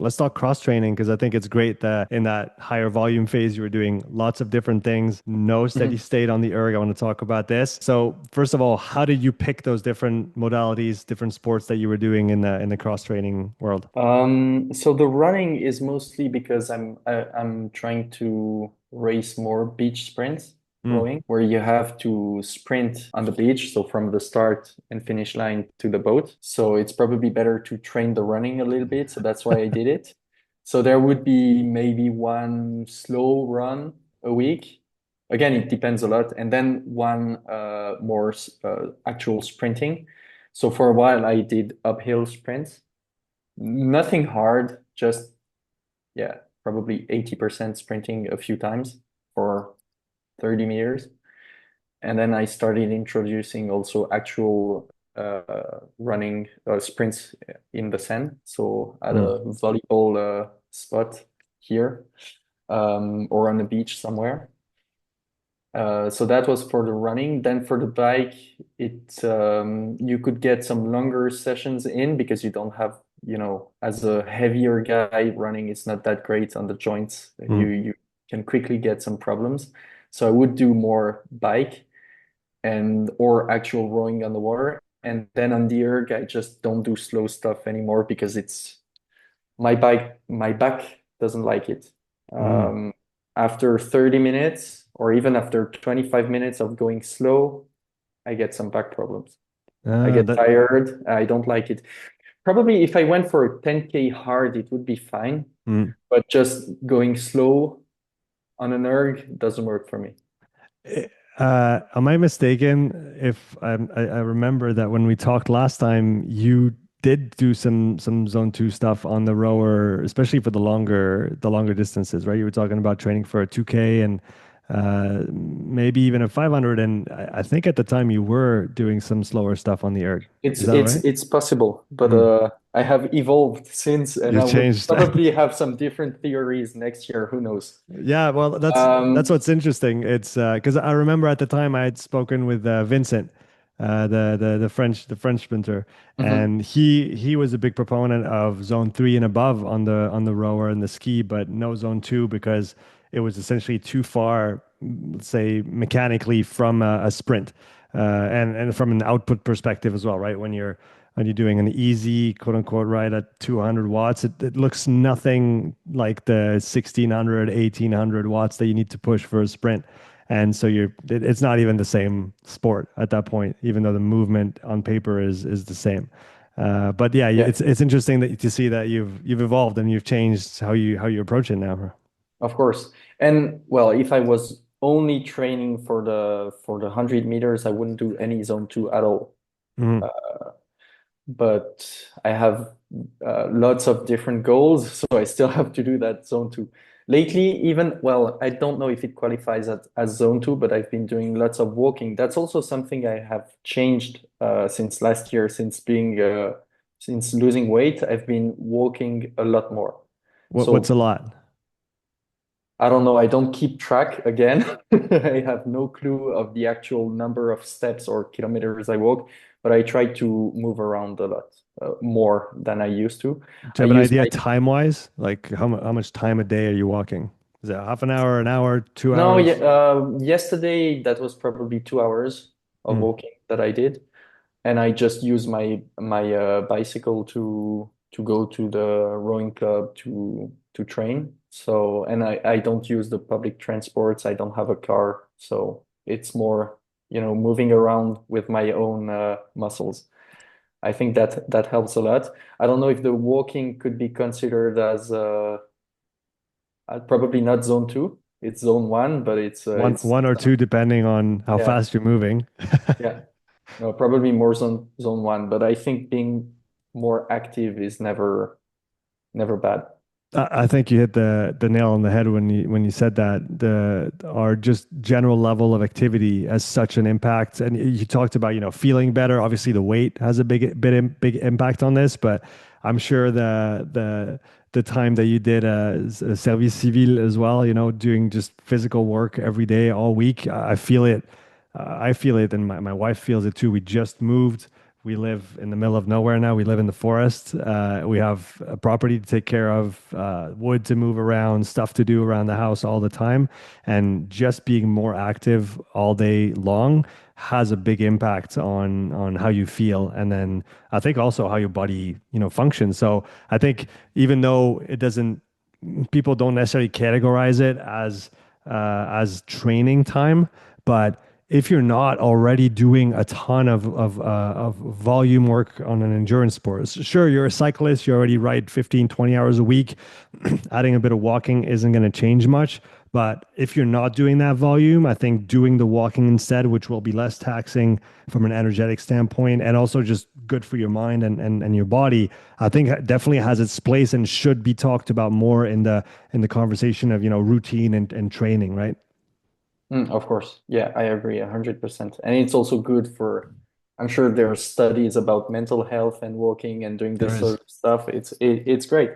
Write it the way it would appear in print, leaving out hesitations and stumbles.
Let's talk cross training because I think it's great that in that higher volume phase, you were doing lots of different things, no steady Mhm. state on the erg. I want to talk about this. So, first of all, how did you pick those different modalities, different sports that you were doing in the cross training world? So the running is mostly because I'm trying to race more beach sprints, Mm, rowing, where you have to sprint on the beach, so from the start and finish line to the boat. So it's probably better to train the running a little bit. So that's why I did it. So there would be maybe one slow run a week. Again, it depends a lot, and then one more actual sprinting. So for a while, I did uphill sprints. Nothing hard, just yeah, probably 80% sprinting a few times for 30 meters. And then I started introducing also actual running sprints in the sand. So at mm, a volleyball spot here or on the beach somewhere. So that was for the running. Then for the bike, it you could get some longer sessions in because you don't have, as a heavier guy running, it's not that great on the joints. mm. You can quickly get some problems. So I would do more bike and or actual rowing on the water. And then on the erg, I just don't do slow stuff anymore because it's my back doesn't like it. Mm. Um, After 30 minutes or even after 25 minutes of going slow, I get some back problems. I get That tired. I don't like it. Probably if I went for a 10K hard, it would be fine. mm. But just going slow on an erg doesn't work for me. Eh, am I mistaken if I remember that when we talked last time, you did do some zone two stuff on the rower, especially for the longer distances, right? You were talking about training for a 2K and maybe even a 500. And I think at the time you were doing some slower stuff on the erg. It's Is that it's right? it's possible, but Mm. I have evolved since, and You I would changed. probably have some different theories next year. Who knows? Yeah, well, that's Um, what's interesting. It's because I remember at the time I had spoken with Vincent, the French sprinter, mhm. and he was a big proponent of zone three and above on the rower and the ski, but no zone two because it was essentially too far, let's say mechanically from a sprint, and from an output perspective as well, right? When you're doing an easy quote unquote ride at 200 watts, it looks nothing like the 1600, 1800 watts that you need to push for a sprint. And so it's not even the same sport at that point, even though the movement on paper is the same. But yeah, Yeah, it's interesting to see that you've evolved and you've changed how you approach it now. of course. And well, if I was only training for the 100 meters, I wouldn't do any zone two at all. Mhm. Uh, but I have lots of different goals, so I still have to do that zone two. Lately, even, well, I don't know if it qualifies as zone two, but I've been doing lots of walking. That's also something I have changed since last year, since losing weight. I've been walking a lot more. What's So a lot? I don't know. I don't keep track again. I have no clue of the actual number of steps or kilometers I walk, but I try to move around a lot, more than I used to. Do you I have an use idea my time wise? Like how much time a day are you walking? Is it half an hour, two no, yeah, hours? yesterday that was probably 2 hours of Mm. walking that I did, and I just use my bicycle to go to the rowing club to train. So, and I don't use the public transports. I don't have a car, so it's more, moving around with my own muscles. I think that helps a lot. I don't know if the walking could be considered as probably not zone two. It's zone one, but One or two, depending on how yeah, fast you're moving. yeah. No, probably more zone one, but I think being more active is never bad. I think you hit the nail on the head when you said that the our just general level of activity has such an impact. And you talked about, feeling better. Obviously, the weight has a big impact on this, but I'm sure the time that you did service civil as well, doing just physical work every day, all week, I feel it. I feel it, and my wife feels it too. We just moved. We live in the middle of nowhere now. We live in the forest. We have a property to take care of, wood to move around, stuff to do around the house all the time. And just being more active all day long has a big impact on how you feel. And then I think also how your body, functions. So I think even though it doesn't, people don't necessarily categorize it as training time, but if you're not already doing a ton of volume work on an endurance sport, sure, you're a cyclist, you already ride 15, 20 hours a week. Adding a bit of walking isn't going to change much. But if you're not doing that volume, I think doing the walking instead, which will be less taxing from an energetic standpoint and also just good for your mind and your body, I think definitely has its place and should be talked about more in the conversation of, routine and training, right? Of course. Yeah, I agree 100%. And it's also good for, I'm sure there are studies about mental health and walking and doing There this is. sort of stuff. It's great.